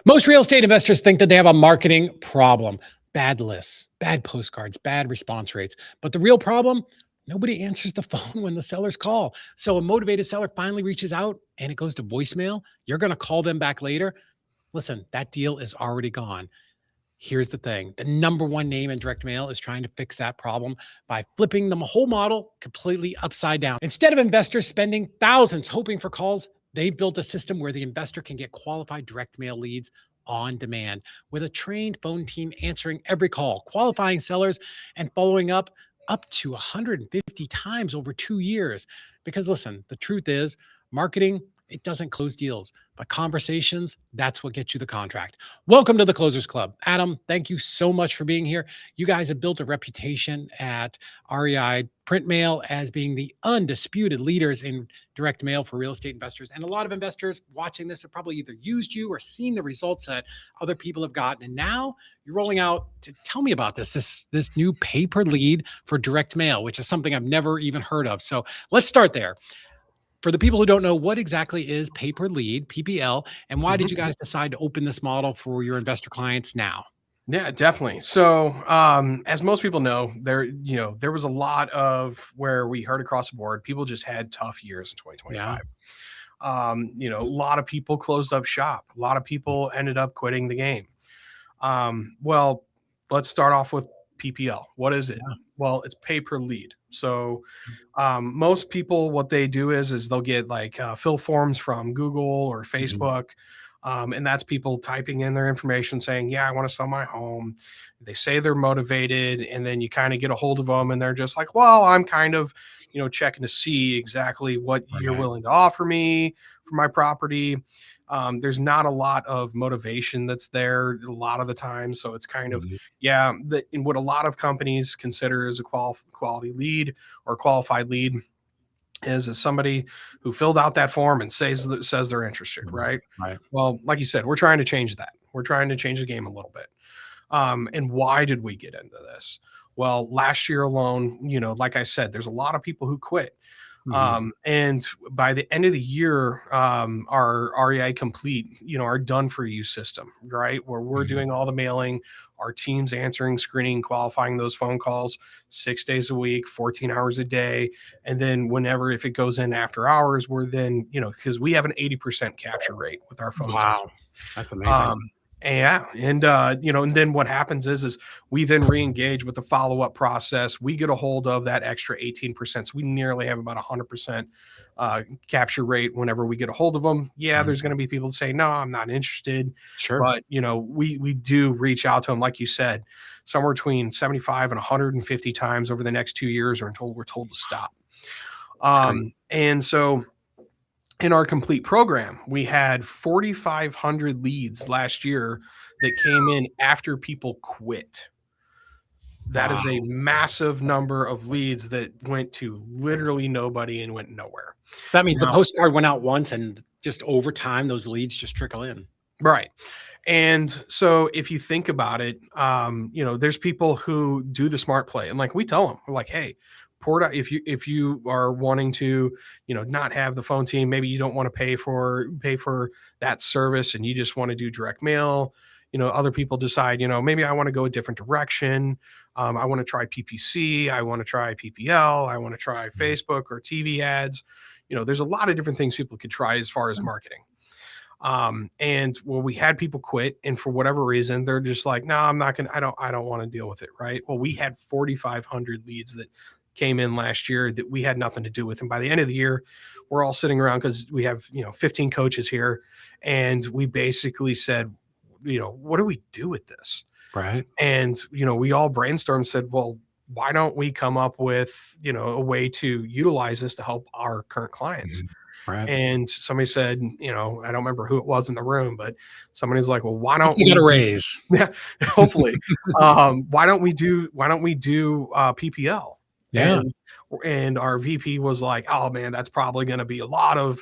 Most real estate investors think that they have a marketing problem, bad lists, bad postcards, bad response rates. But the real problem, nobody answers the phone when the sellers call. So a motivated seller finally reaches out and it goes to voicemail. You're going to call them back later. Listen, that deal is already gone. Here's the thing. The number one name in direct mail is trying to fix that problem by flipping the whole model completely upside down. Instead of investors spending thousands hoping for calls, they've built a system where the investor can get qualified direct mail leads on demand with a trained phone team answering every call, qualifying sellers, and following up to 150 times over 2 years. Because listen, the truth is, marketing, it doesn't close deals, but conversations, that's what gets you the contract. Welcome to the Closers Club. Adam, thank you so much for being here. You guys have built a reputation at REI Print Mail as being the undisputed leaders in direct mail for real estate investors. And a lot of investors watching this have probably either used you or seen the results that other people have gotten. And now you're rolling out to tell me about this new pay-per lead for direct mail, which is something I've never even heard of. So let's start there. For the people who don't know, what exactly is pay-per lead, PPL, and why did you guys decide to open this model for your investor clients now? Yeah, definitely. So, as most people know, there was a lot of where we heard across the board, people just had tough years in 2025. A lot of people closed up shop. A lot of people ended up quitting the game. Well, let's start off with PPL. What is it? Well, it's pay per lead. So most people, what they do is they'll get like fill forms from Google or Facebook. And that's people typing in their information saying, yeah, I want to sell my home. They say they're motivated, and then you kind of get a hold of them and they're just like, well, I'm kind of, checking to see exactly what you're willing to offer me for my property. There's not a lot of motivation that's there a lot of the time. So it's kind of, in what a lot of companies consider as a quality lead or qualified lead is somebody who filled out that form and says they're interested, right? Well, like you said, we're trying to change that. We're trying to change the game a little bit. And why did we get into this? Well, last year alone, like I said, there's a lot of people who quit. And by the end of the year, our REI Complete, our done for you system, right? Where we're doing all the mailing, our team's answering, screening, qualifying those phone calls 6 days a week, 14 hours a day. And then if it goes in after hours, we're then, because we have an 80% capture rate with our phone. Wow. That's amazing. And then what happens is we then re-engage with the follow-up process. We get a hold of that extra 18%. So we nearly have about 100% capture rate whenever we get a hold of them. Yeah, there's going to be people that say, no, I'm not interested. Sure. But, we do reach out to them, like you said, somewhere between 75 and 150 times over the next 2 years or until we're told to stop. And so in our complete program, we had 4,500 leads last year that came in after people quit. That is a massive number of leads that went to literally nobody and went nowhere. That means the postcard went out once and just over time, those leads just trickle in. Right. And so if you think about it, there's people who do the smart play, and like we tell them, we're like, hey, if you are wanting to, not have the phone team, maybe you don't want to pay for that service and you just want to do direct mail. Other people decide, maybe I want to go a different direction. I want to try PPC. I want to try PPL. I want to try Facebook or TV ads. There's a lot of different things people could try as far as marketing. We had people quit, and for whatever reason, they're just like, no, I'm not going to, I don't want to deal with it. Right. Well, we had 4,500 leads that came in last year that we had nothing to do with. And by the end of the year, we're all sitting around because we have, 15 coaches here. And we basically said, what do we do with this? Right. And, we all brainstormed and said, well, why don't we come up with, a way to utilize this to help our current clients? Right. And somebody said, I don't remember who it was in the room, but somebody's like, well, why don't we get a raise? Yeah, hopefully. Why don't we do PPL? Yeah. And our VP was like, oh man, that's probably going to be a lot of,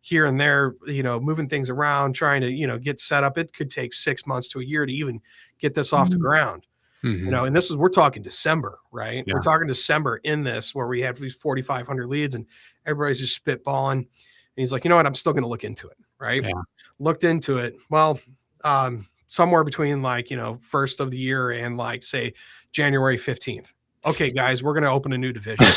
here and there, moving things around, trying to, get set up. It could take 6 months to a year to even get this off the ground. And we're talking December, right? Yeah. We're talking December in this where we have these 4,500 leads and everybody's just spitballing. he's like, you know what? I'm still going to look into it. Right. Yeah. Looked into it. Well, somewhere between like, 1st of the year and like, say, January 15th. Okay, guys, we're going to open a new division.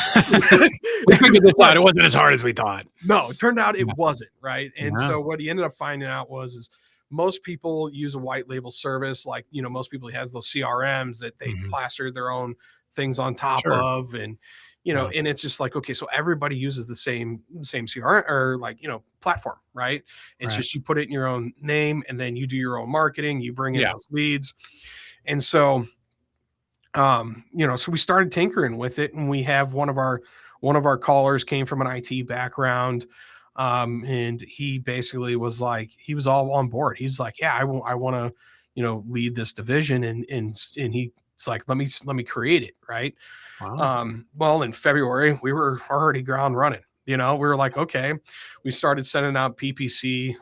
We figured this out. It wasn't as hard as we thought. No, it turned out it Yeah. wasn't. Right. And Yeah. so what he ended up finding out is most people use a white label service. Like, most people has those CRMs that they plaster their own things on top of. And, and it's just like, okay, so everybody uses the same CRM or like, platform, right? It's just, you put it in your own name and then you do your own marketing, you bring in those leads. And so, so we started tinkering with it, and we have one of our callers came from an IT background. And he basically was like, he was all on board. He's like, yeah, I want to, lead this division. And he's like, let me create it. Right. Wow. Well, in February, we were already ground running. We were like, okay, we started sending out PPC,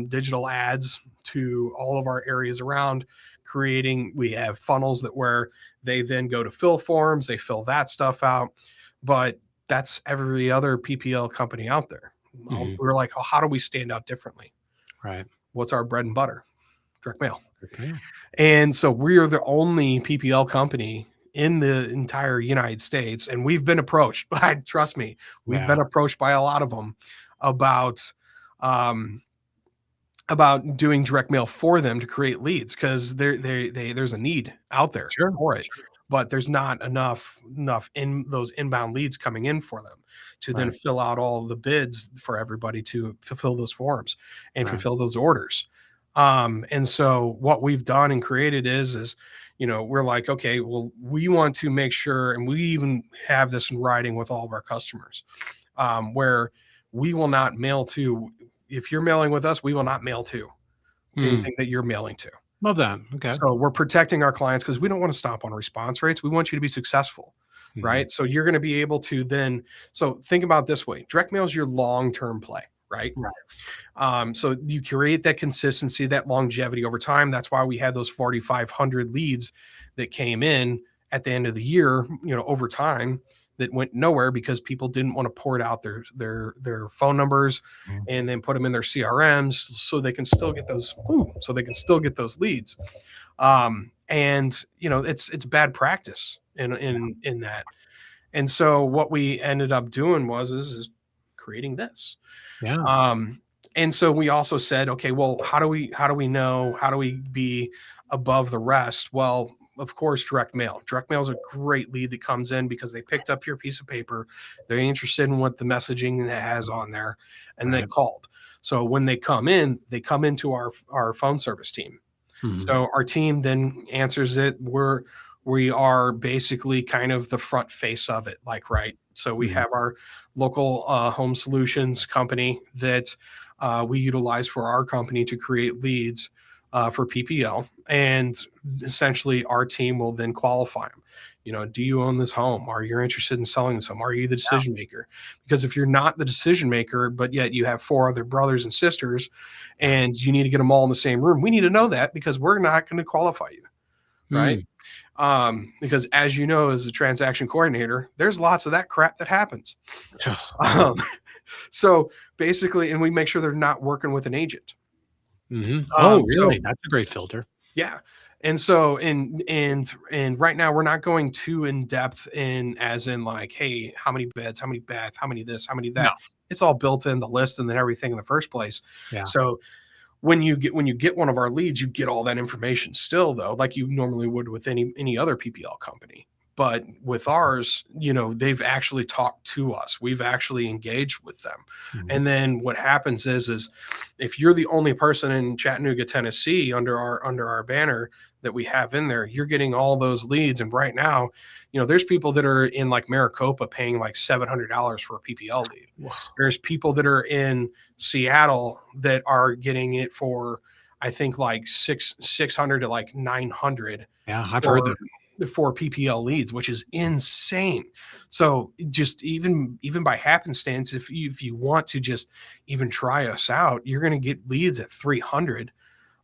digital ads to all of our areas around we have funnels where they then go to fill forms, they fill that stuff out. But that's every other PPL company out there. We're like, oh, how do we stand out differently? Right. What's our bread and butter? Direct mail. And so we are the only PPL company in the entire United States. And we've been approached by, trust me, we've been approached by a lot of them about doing direct mail for them to create leads, because there's a need out there for it. But there's not enough in those inbound leads coming in for them to then fill out all the bids for everybody to fulfill those forms and fulfill those orders. And so what we've done and created is, we're like, okay, well, we want to make sure, and we even have this in writing with all of our customers, where we will not mail to, if you're mailing with us, we will not mail to anything that you're mailing to. Love that. Okay. So we're protecting our clients because we don't want to stomp on response rates. We want you to be successful, right? So you're going to be able to then, so think about it this way. Direct mail is your long-term play, right? So you create that consistency, that longevity over time. That's why we had those 4,500 leads that came in at the end of the year, over time, that went nowhere because people didn't want to port out their phone numbers and then put them in their CRMs so they can still get those leads. And it's bad practice in that. And so what we ended up doing is creating this. And so we also said, okay, well, how do we know, how do we be above the rest? Well, of course, direct mail. Direct mail is a great lead that comes in because they picked up your piece of paper. They're interested in what the messaging that has on there, and they called. So when they come into our phone service team. So our team then answers it. We are basically kind of the front face of it, So we have our local home solutions company that we utilize for our company to create leads for PPL, and essentially our team will then qualify them. Do you own this home? Are you interested in selling this home? Are you the decision maker? Because if you're not the decision maker, but yet you have 4 other brothers and sisters and you need to get them all in the same room, we need to know that, because we're not going to qualify you. Right. Because as you know, as a transaction coordinator, there's lots of that crap that happens. So basically, and we make sure they're not working with an agent. Oh, really? That's a great filter. Yeah. And so, and right now we're not going too in depth as in like, hey, how many beds, how many baths, how many this, how many that. No. It's all built in the list and then everything in the first place. So when you get one of our leads, you get all that information still, though, like you normally would with any other PPL company. But with ours, they've actually talked to us. We've actually engaged with them. And then what happens is if you're the only person in Chattanooga, Tennessee, under our banner that we have in there, you're getting all those leads. And right now, there's people that are in like Maricopa paying like $700 for a PPL lead. Wow. There's people that are in Seattle that are getting it for, I think, like 600 to like 900. Yeah, I've heard that. For PPL leads, which is insane. So just even by happenstance, if you want to just even try us out, you're going to get leads at 300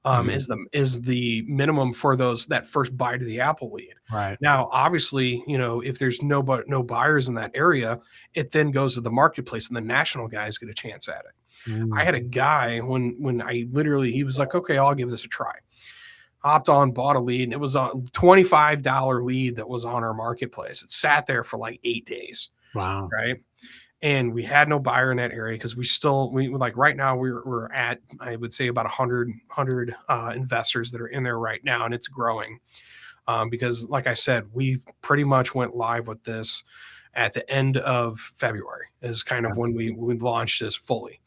Mhm. is the minimum for that first bite of the apple lead. Right. Now, obviously, if there's no buyers in that area, it then goes to the marketplace, and the national guys get a chance at it. I Mm. had a guy when I literally he was like, okay, I'll give this a try. Hopped on, bought a lead, and it was a $25 lead that was on our marketplace. It sat there for like 8 days, Wow. right? And we had no buyer in that area because we like right now we're at, I would say, about 100 investors that are in there right now, and it's growing. Because like I said, we pretty much went live with this at the end of February is kind of when we launched this fully.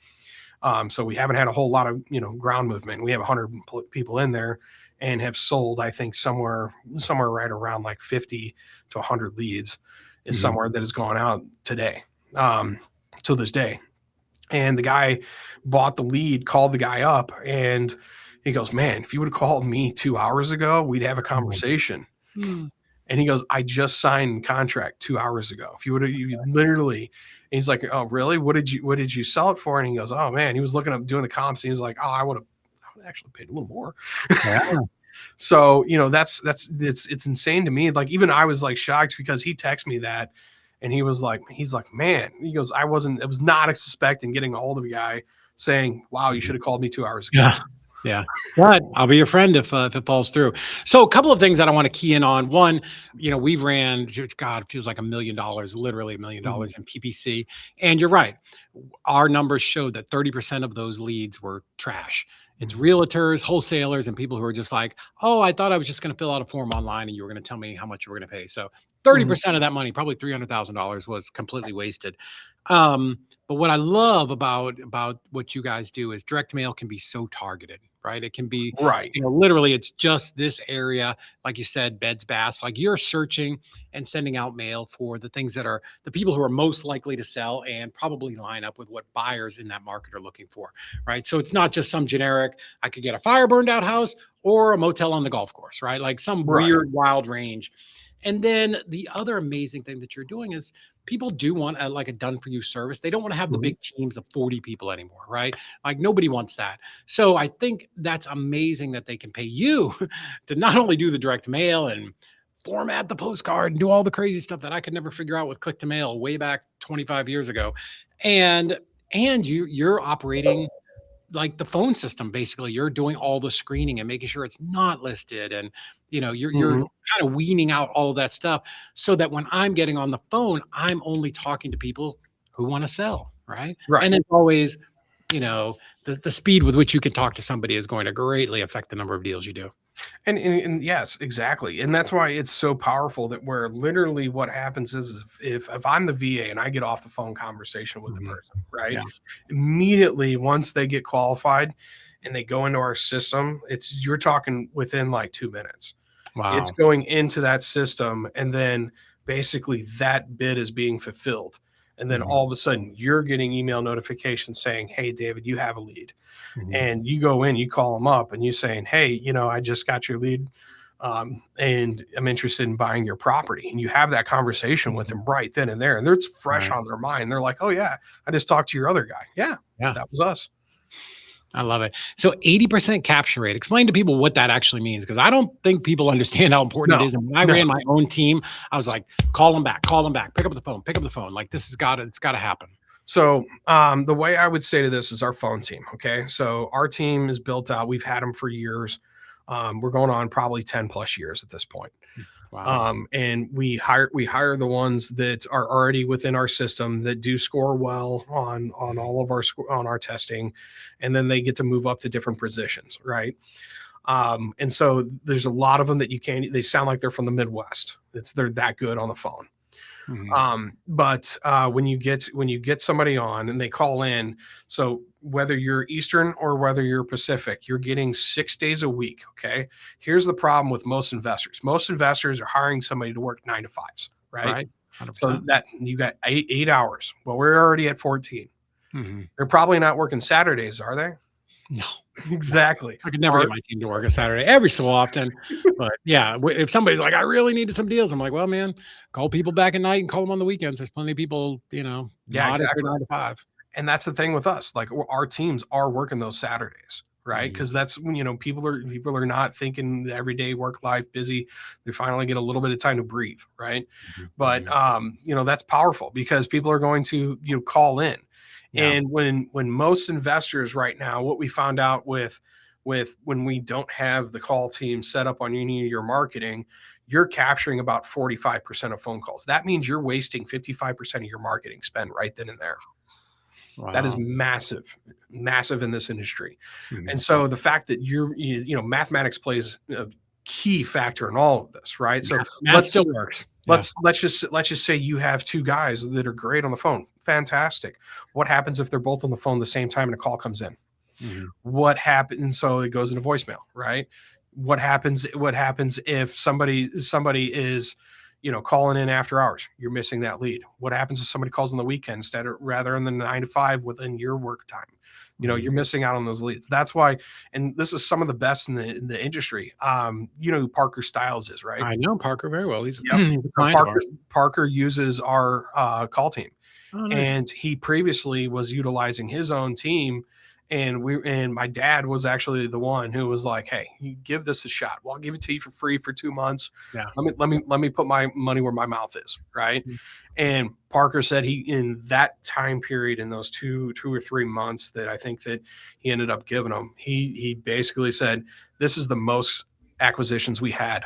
So we haven't had a whole lot of ground movement. We have 100 people in there and have sold, I think, somewhere right around like 50 to 100 leads is Mhm. somewhere that has gone out today, to this day. And the guy bought the lead, called the guy up, and he goes, "Man, if you would have called me 2 hours ago, we'd have a conversation." Mm. And he goes, "I just signed contract 2 hours ago. If you would have, you literally," and he's like, "Oh, really? What did you sell it for?" And he goes, "Oh man," he was looking up doing the comps, and he was like, "Oh, I would have actually paid a little more." Yeah. So, it's insane to me. Like, even I was like shocked because he texted me that, and he's like, "Man," he goes, I was not expecting getting a hold of a guy saying, "Wow, you should have called me 2 hours ago." Yeah. Yeah. But I'll be your friend if it falls through. So a couple of things that I want to key in on. One, we've ran, God, it feels like $1 million, literally Mhm. $1 million in PPC. And you're right. Our numbers showed that 30% of those leads were trash. It's Mhm. realtors, wholesalers, and people who are just like, oh, I thought I was just going to fill out a form online and you were going to tell me how much you were going to pay. So Mhm. 30% of that money, probably $300,000, was completely wasted. Um, but what I love about what you guys do is direct mail can be so targeted, right? It can be, Right. literally it's just this area, like you said, beds, baths, like you're searching and sending out mail for the things that are the people who are most likely to sell and probably line up with what buyers in that market are looking for, right? So it's not just some generic, I could get a fire burned out house or a motel on the golf course, right? Like some Right. weird, wild range. And then the other amazing thing that you're doing is people do want like a done for you service. They don't want to have the Mhm. big teams of 40 people anymore, right? Like nobody wants that. So I think that's amazing that they can pay you to not only do the direct mail and format the postcard and do all the crazy stuff that I could never figure out with click to mail way back 25 years ago. And you're operating like the phone system. Basically, you're doing all the screening and making sure it's not listed, and you're Mhm. kind of weaning out all of that stuff so that when I'm getting on the phone, I'm only talking to people who want to sell, right? And Right. it's always, the speed with which you can talk to somebody is going to greatly affect the number of deals you do. And yes, exactly. And that's why it's so powerful that where literally what happens is if I'm the VA and I get off the phone conversation with the Mhm. person, right? Yeah. Immediately once they get qualified and they go into our system, you're talking within like 2 minutes. It's Wow. going into that system, and then basically that bid is being fulfilled. And then Mhm. all of a sudden you're getting email notifications saying, "Hey, David, you have a lead." Mhm. And you go in, you call them up, and you saying, "Hey, I just got your lead, and I'm interested in buying your property." And you have that conversation with Mhm. them right then and there, and it's fresh Right. on their mind. They're like, "Oh yeah, I just talked to your other guy. Yeah, Yeah. that was us." I love it. So 80% capture rate. Explain to people what that actually means because I don't think people understand how important it No, is. And when I no. ran my own team, I was like, call them back, pick up the phone. Like this has got to, it's got to happen. So the way I would say to this is our phone team. Okay, so our team is built out. We've had them for years. We're going on probably 10 plus years at this point. Wow. And we hire the ones that are already within our system that do score well on all of on our testing, and then they get to move up to different positions, right? And so there's a lot of them that you can't. They sound like they're from the Midwest. They're that good on the phone. Mhm. But when you get somebody on and they call in, so whether you're Eastern or whether you're Pacific, you're getting 6 days a week. Okay. Here's the problem with most investors. Most investors are hiring somebody to work 9 to 5s, right? Right. So 100%. that you got eight hours. Well, we're already at 14. Mhm. They're probably not working Saturdays, are they? No, no. Exactly. I could never Are get my team to work a Saturday every so often. But yeah, if somebody's like, I really needed some deals, I'm like, well, man, call people back at night and call them on the weekends. There's plenty of people, Yeah, not at their exactly. 9 to 5. And that's the thing with us. Like our teams are working those Saturdays. right? Because that's when, people are not thinking the everyday work life busy. They finally get a little bit of time to breathe, right? But that's powerful because people are going to call in. And when most investors right now, what we found out with when we don't have the call team set up on any of your marketing, you're capturing about 45% of phone calls. That means you're wasting 55% of your marketing spend right then and there. Wow. That is massive in this industry. And so the fact that mathematics plays a key factor in all of this, right? So math still works. Let's just say you have two guys that are great on the phone. Fantastic. What happens if they're both on the phone at the same time and a call comes in? What happens? So it goes into voicemail, right? What happens if somebody is calling in after hours? You're missing that lead. What happens if somebody calls on the weekend rather than 9 to 5 within your work time? You're missing out on those leads. That's why, and this is some of the best in the industry. Who Parker Stiles is, right? I know Parker very well. He's Parker uses our call team. Oh, nice. And he previously was utilizing his own team. And my dad was actually the one who was like, "Hey, you give this a shot. Well, I'll give it to you for free for 2 months. Yeah. Let me put my money where my mouth is." Right. And Parker said in that time period, in those two or 3 months that I think that he ended up giving them, he basically said, "This is the most acquisitions we had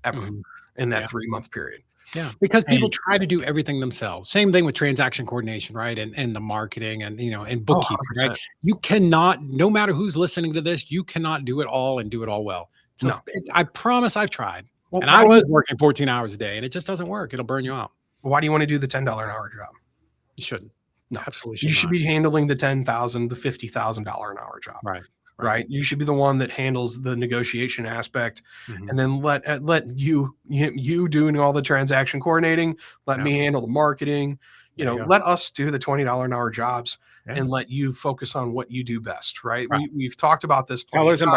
ever in that 3-month period." Yeah, because people try to do everything themselves. Same thing with transaction coordination, right? And the marketing and and bookkeeping, right? You cannot, no matter who's listening to this, you cannot do it all and do it all well. So I promise I've tried. Well, and I was working 14 hours a day and it just doesn't work. It'll burn you out. Why do you want to do the $10 an hour job? You shouldn't. No, absolutely. You should be handling the $10,000, the $50,000 an hour job. Right. You should be the one that handles the negotiation aspect, and then let you doing all the transaction coordinating. Let me handle the marketing. Let us do the $20 an hour jobs and let you focus on what you do best. Right. We've talked about this. Sellers and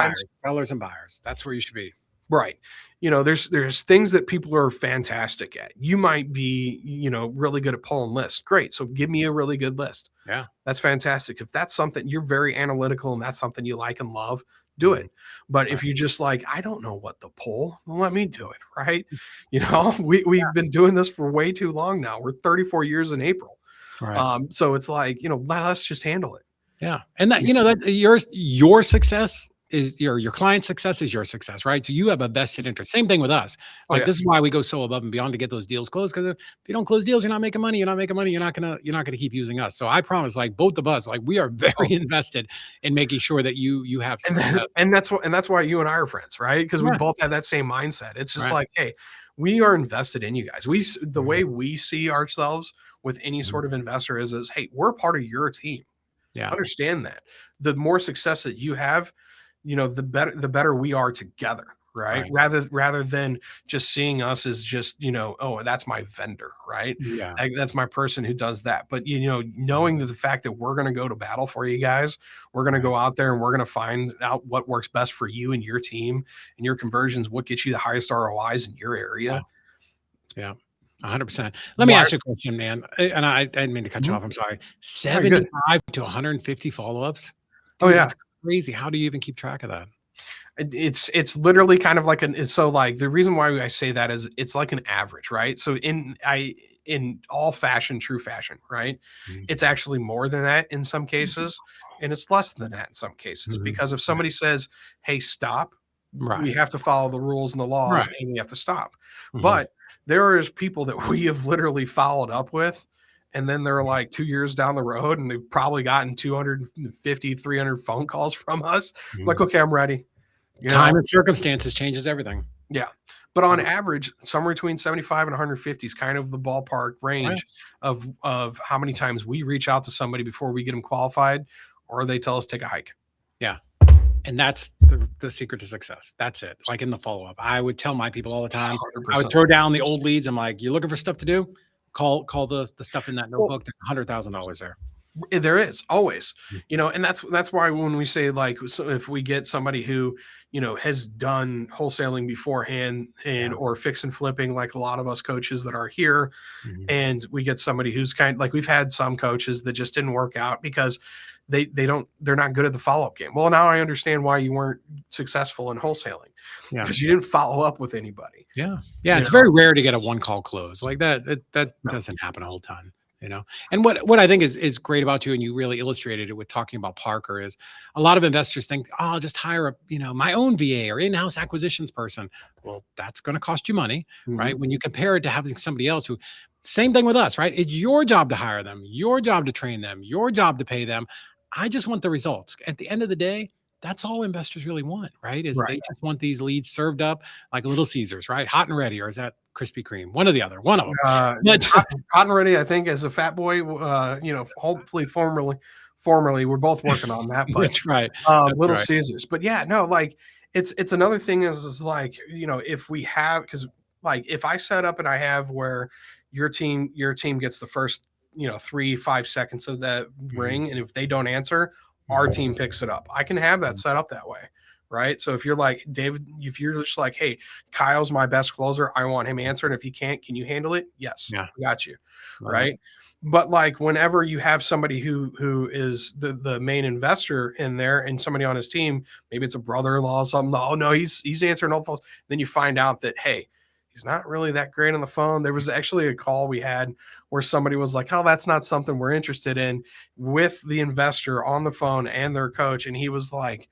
buyers. That's where you should be. Right. There's things that people are fantastic at. You might be, really good at pulling lists. Great. So give me a really good list. Yeah. That's fantastic. If that's something you're very analytical and that's something you like and love, do it. But if you're just like, I don't know what to pull, well, let me do it. Right. We've been doing this for way too long now. We're 34 years in April. Right. So it's like, let us just handle it. Yeah. And that, that your success is your client's success is your success, right? So you have a vested interest. Same thing with us. Like this is why we go so above and beyond to get those deals closed. Because if you don't close deals, you're not making money. You're not gonna keep using us. So I promise, like both of us, like we are very invested in making sure that you have success. And that's why you and I are friends, right? Because we both have that same mindset. It's just like, hey, we are invested in you guys. The way we see ourselves with any sort of investor is hey, we're part of your team. Yeah, understand that. The more success that you have, the better we are together, right? Rather than just seeing us as just, oh, that's my vendor, right? Yeah. That's my person who does that. But, knowing that the fact that we're going to go to battle for you guys, we're going to go out there and we're going to find out what works best for you and your team and your conversions, what gets you the highest ROIs in your area. Yeah. 100%. Let me ask you a question, man. And I didn't mean to cut you off. I'm sorry. 75 to 150 follow-ups. Oh, yeah. That's crazy. How do you even keep track of that? It's literally kind of like the reason why I say that is it's like an average, right? So in all fashion, true fashion, right? It's actually more than that in some cases, and it's less than that in some cases, because if somebody says, hey, stop, we have to follow the rules and the laws and we have to stop. But there is people that we have literally followed up with, and then they're like 2 years down the road and they've probably gotten 250, 300 phone calls from us. Like, okay, I'm ready. Time and circumstances changes everything. Yeah. But on average, somewhere between 75 and 150 is kind of the ballpark range of how many times we reach out to somebody before we get them qualified, or they tell us take a hike. Yeah. And that's the secret to success. That's it. Like in the follow-up, I would tell my people all the time, 100%. I would throw down the old leads. I'm like, you're looking for stuff to do? Call the stuff in that notebook. There's $100,000 there. There is always, and that's why when we say, like, so if we get somebody who, has done wholesaling beforehand or fix and flipping, like a lot of us coaches that are here, and we get somebody who's we've had some coaches that just didn't work out because they're not good at the follow-up game. Well, now I understand why you weren't successful in wholesaling, because you didn't follow up with anybody. Yeah. It's very rare to get a one call close like that. That doesn't happen a whole ton. And what I think is great about you, and you really illustrated it with talking about Parker, is a lot of investors think, oh, I'll just hire my own VA or in-house acquisitions person. Well, that's going to cost you money, right? When you compare it to having somebody else who, same thing with us, right? It's your job to hire them, your job to train them, your job to pay them. I just want the results. At the end of the day, that's all investors really want, right? Is they just want these leads served up like Little Caesars, right? Hot and ready, or is that Krispy Kreme? One or the other, one of them. Hot and ready, I think, as a fat boy, hopefully formerly, we're both working on that. But that's right. Little Caesars. But yeah, no, like it's another thing is like, if we have, because like if I set up and I have where your team gets the first 3-5 seconds of that ring, and if they don't answer, our team picks it up. I can have that set up that way, right? So if you're like David, if you're just like, hey, Kyle's my best closer, I want him answering. If he can't, can you handle it? Yes, I got you, right? But like whenever you have somebody who is the main investor in there, and somebody on his team, maybe it's a brother-in-law or something. Oh no, he's answering all the phones. Then you find out that, hey, he's not really that great on the phone. There was actually a call we had where somebody was like, oh, that's not something we're interested in, with the investor on the phone and their coach. And he was like,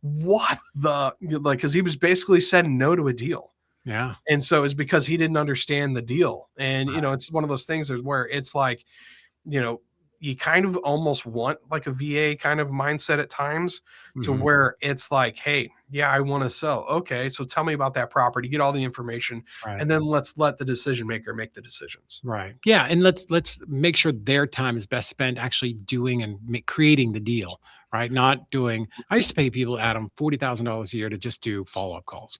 what the, like, because he was basically said no to a deal. Yeah. And so it's because he didn't understand the deal. And, it's one of those things where it's like, you kind of almost want like a VA kind of mindset at times, to where it's like, hey, yeah, I want to sell. Okay, so tell me about that property, get all the information, and then let's let the decision maker make the decisions. Right. Yeah. And let's make sure their time is best spent actually doing and creating the deal, right? Not doing, I used to pay people, Adam, $40,000 a year to just do follow-up calls,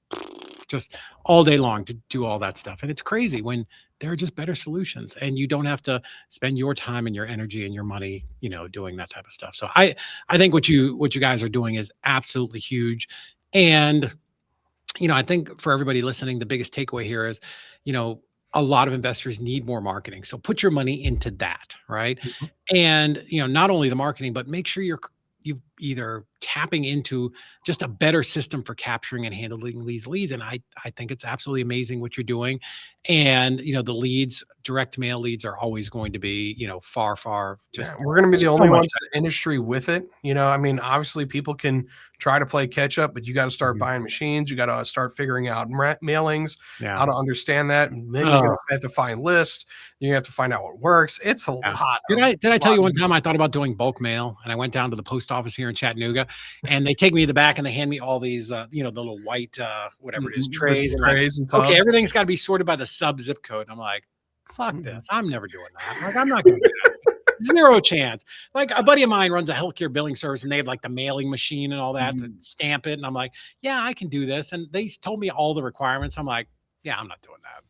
just all day long to do all that stuff. And it's crazy when there are just better solutions, and you don't have to spend your time and your energy and your money, doing that type of stuff. So I think what you guys are doing is absolutely huge. And, I think for everybody listening, the biggest takeaway here is, a lot of investors need more marketing. So put your money into that, right? And, not only the marketing, but make sure you're either tapping into just a better system for capturing and handling these leads. And I think it's absolutely amazing what you're doing. And, the leads, direct mail leads, are always going to be, far just, we're going to be the only ones in the industry with it. I mean, obviously people can try to play catch up, but you got to start buying machines. You got to start figuring out mailings, how to understand that. And then you have to find lists. You have to find out what works. It's a lot. Did I tell you one time I thought about doing bulk mail, and I went down to the post office here in Chattanooga, and they take me to the back and they hand me all these, the little white, whatever it is, trays and tubs. Okay, everything's got to be sorted by the sub zip code. I'm like, fuck this. I'm never doing that. Like, I'm not going to do that. Zero chance. Like, a buddy of mine runs a healthcare billing service, and they have like the mailing machine and all that to stamp it. And I'm like, yeah, I can do this. And they told me all the requirements. I'm like, yeah, I'm not doing that.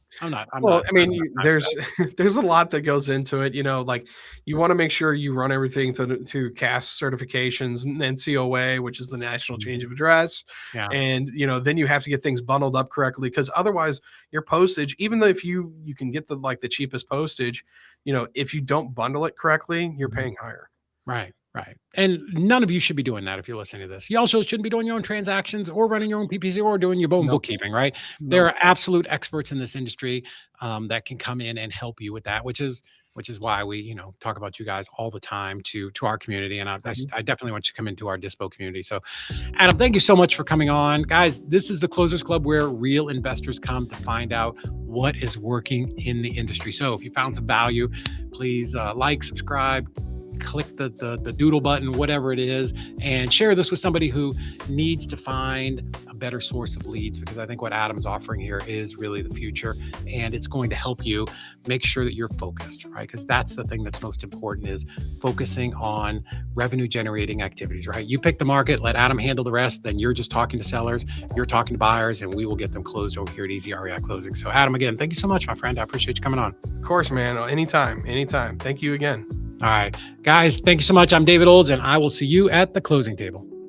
There's a lot that goes into it. Like, you want to make sure you run everything through CAS certifications and then COA, which is the National Change of Address. And, then you have to get things bundled up correctly, because otherwise your postage, even though if you can get the cheapest postage, if you don't bundle it correctly, you're paying higher. Right. And none of you should be doing that if you're listening to this. You also shouldn't be doing your own transactions or running your own PPC or doing your own bookkeeping, right? There are absolute experts in this industry that can come in and help you with that, which is why we, talk about you guys all the time to our community. And I definitely want you to come into our Dispo community. So Adam, thank you so much for coming on. Guys, this is the Closers Club, where real investors come to find out what is working in the industry. So if you found some value, please like, subscribe, click the doodle button, whatever it is, and share this with somebody who needs to find a better source of leads, because I think what Adam's offering here is really the future, and it's going to help you make sure that you're focused, right? Because that's the thing that's most important, is focusing on revenue generating activities, right? You pick the market, let Adam handle the rest, then you're just talking to sellers, you're talking to buyers, and we will get them closed over here at ezREI Closing. So Adam, again, thank you so much, my friend. I appreciate you coming on. Of course, man. Anytime. Thank you again. All right, guys, thank you so much. I'm David Olds, and I will see you at the closing table.